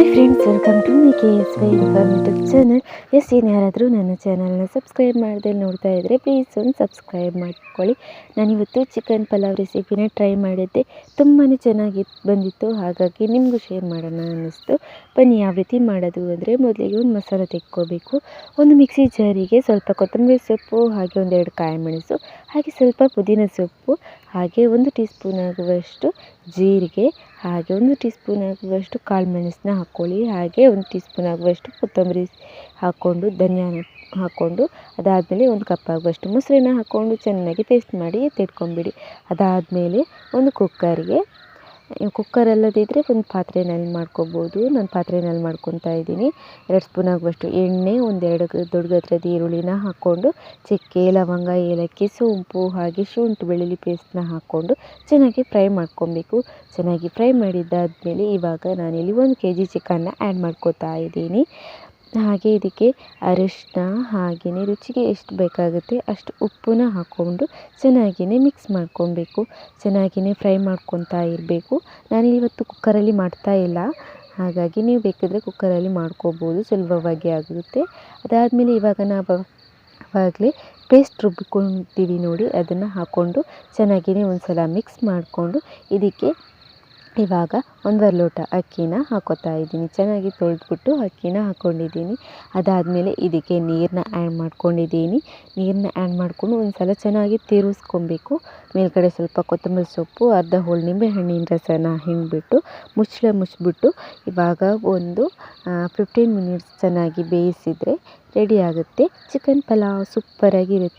Hi friends, welcome to my KSY informative channel. ಏನು ಯಾರಾದರೂ ನನ್ನ ಚಾನಲ್ನ ಸಬ್ಸ್ಕ್ರೈಬ್ ಮಾಡದೆ ನೋಡ್ತಾ ಇದ್ದರೆ ಪ್ಲೀಸ್ ಒಂದು ಸಬ್ಸ್ಕ್ರೈಬ್ ಮಾಡ್ಕೊಳ್ಳಿ. ನಾನಿವತ್ತು ಚಿಕನ್ ಪಲಾವ್ ರೆಸಿಪಿನ ಟ್ರೈ ಮಾಡಿದ್ದೆ. ತುಂಬಾ ಚೆನ್ನಾಗಿ ಬಂದಿತ್ತು, ಹಾಗಾಗಿ ನಿಮಗೂ ಶೇರ್ ಮಾಡೋಣ ಅನ್ನಿಸ್ತು. ಬನ್ನಿ ಯಾವ ರೀತಿ ಮಾಡೋದು ಅಂದರೆ, ಮೊದಲಿಗೆ ಒಂದು ಮಸಾಲ ತೆಕ್ಕೋಬೇಕು. ಒಂದು ಮಿಕ್ಸಿ ಜಾರಿಗೆ ಸ್ವಲ್ಪ ಕೊತ್ತಂಬರಿ ಸೊಪ್ಪು, ಹಾಗೆ ಒಂದೆರಡು ಕಾಯಿ ಮೆಣಸು, ಹಾಗೆ ಸ್ವಲ್ಪ ಪುದೀನ ಸೊಪ್ಪು, ಹಾಗೆ 1 ಟೀ ಸ್ಪೂನ್ ಆಗುವಷ್ಟು ಜೀರಿಗೆ, ಹಾಗೆ 1 ಟೀ ಸ್ಪೂನ್ ಆಗುವಷ್ಟು ಕಾಳು ಮೆಣಸನ್ನ ಹಾಕ್ಕೊಳ್ಳಿ. ಹಾಗೆ 1 ಟೀ ಸ್ಪೂನ್ ಆಗುವಷ್ಟು ಕೊತ್ತಂಬರಿ ಹಾಕ್ಕೊಂಡು, ಧನಿಯಾನ ಹಾಕ್ಕೊಂಡು, ಅದಾದಮೇಲೆ 1 ಕಪ್ ಆಗುವಷ್ಟು ಮೊಸರನ್ನ ಹಾಕ್ಕೊಂಡು ಚೆನ್ನಾಗಿ ಪೇಸ್ಟ್ ಮಾಡಿ ಎತ್ತಿಟ್ಕೊಂಬಿಡಿ. ಅದಾದಮೇಲೆ ಒಂದು ಕುಕ್ಕರ್ ಅಲ್ಲದಿದ್ದರೆ ಒಂದು ಪಾತ್ರೆಯಲ್ಲಿ ಮಾಡ್ಕೋಬೋದು. ನಾನು ಪಾತ್ರೆಯಲ್ಲಿ ಮಾಡ್ಕೊತಾ ಇದ್ದೀನಿ. 2 ಸ್ಪೂನ್ ಆಗುವಷ್ಟು ಎಣ್ಣೆ, 1-2 ದೊಡ್ಡ ಗಾತ್ರದ ಈರುಳ್ಳಿನ ಹಾಕ್ಕೊಂಡು, ಚಕ್ಕೆ, ಲವಂಗ, ಏಲಕ್ಕಿ, ಸೋಂಪು, ಹಾಗೆ ಶುಂಠಿ ಬೆಳ್ಳುಳ್ಳಿ ಪೇಸ್ಟ್ನ ಹಾಕ್ಕೊಂಡು ಚೆನ್ನಾಗಿ ಫ್ರೈ ಮಾಡ್ಕೊಬೇಕು. ಚೆನ್ನಾಗಿ ಫ್ರೈ ಮಾಡಿದ್ದಾದಮೇಲೆ ಇವಾಗ ನಾನಿಲ್ಲಿ 1 kg ಚಿಕನ್ನ ಆ್ಯಡ್ ಮಾಡ್ಕೋತಾ ಇದ್ದೀನಿ. ಹಾಗೆ ಇದಕ್ಕೆ ಅರಿಶಿನ, ಹಾಗೆಯೇ ರುಚಿಗೆ ಎಷ್ಟು ಬೇಕಾಗುತ್ತೆ ಅಷ್ಟು ಉಪ್ಪನ್ನ ಹಾಕ್ಕೊಂಡು ಚೆನ್ನಾಗಿಯೇ ಮಿಕ್ಸ್ ಮಾಡ್ಕೊಬೇಕು. ಚೆನ್ನಾಗಿಯೇ ಫ್ರೈ ಮಾಡ್ಕೊತಾ ಇರಬೇಕು. ನಾನಿವತ್ತು ಕುಕ್ಕರಲ್ಲಿ ಮಾಡ್ತಾ ಇಲ್ಲ, ಹಾಗಾಗಿ ನೀವು ಬೇಕಿದ್ರೆ ಕುಕ್ಕರಲ್ಲಿ ಮಾಡ್ಕೋಬೋದು, ಸುಲಭವಾಗಿ ಆಗುತ್ತೆ. ಅದಾದಮೇಲೆ ಇವಾಗ ನಾವು ಆವಾಗಲೇ ಪೇಸ್ಟ್ ರುಬ್ಬಿಕೊಂಡಿದ್ದೀವಿ ನೋಡಿ, ಅದನ್ನು ಹಾಕ್ಕೊಂಡು ಚೆನ್ನಾಗಿಯೇ ಒಂದು ಸಲ ಮಿಕ್ಸ್ ಮಾಡಿಕೊಂಡು ಇದಕ್ಕೆ ಇವಾಗ 1/2 ಲೋಟ ಅಕ್ಕಿನ ಹಾಕೋತಾ ಇದ್ದೀನಿ. ಚೆನ್ನಾಗಿ ತೊಳೆದ್ಬಿಟ್ಟು ಅಕ್ಕಿನ ಹಾಕ್ಕೊಂಡಿದ್ದೀನಿ. ಅದಾದಮೇಲೆ ಇದಕ್ಕೆ ನೀರನ್ನ ಆ್ಯಡ್ ಮಾಡ್ಕೊಂಡಿದ್ದೀನಿ. ನೀರನ್ನ ಆ್ಯಡ್ ಮಾಡಿಕೊಂಡು ಒಂದು ಸಲ ಚೆನ್ನಾಗಿ ತಿರುಗಿಸ್ಕೊಬೇಕು. ಮೇಲ್ಗಡೆ ಸ್ವಲ್ಪ ಕೊತ್ತಂಬರಿ ಸೊಪ್ಪು, ಅರ್ಧ ಹೋಳು ನಿಂಬೆಹಣ್ಣಿನ ರಸನ ಹಿಂಡಿಬಿಟ್ಟು ಮುಚ್ಚಿಬಿಟ್ಟು ಇವಾಗ ಒಂದು 15 ಮಿನಿಟ್ಸ್ ಚೆನ್ನಾಗಿ ಬೇಯಿಸಿದರೆ ರೆಡಿ ಆಗುತ್ತೆ. ಚಿಕನ್ ಪಲಾವ್ ಸೂಪರಾಗಿರುತ್ತೆ.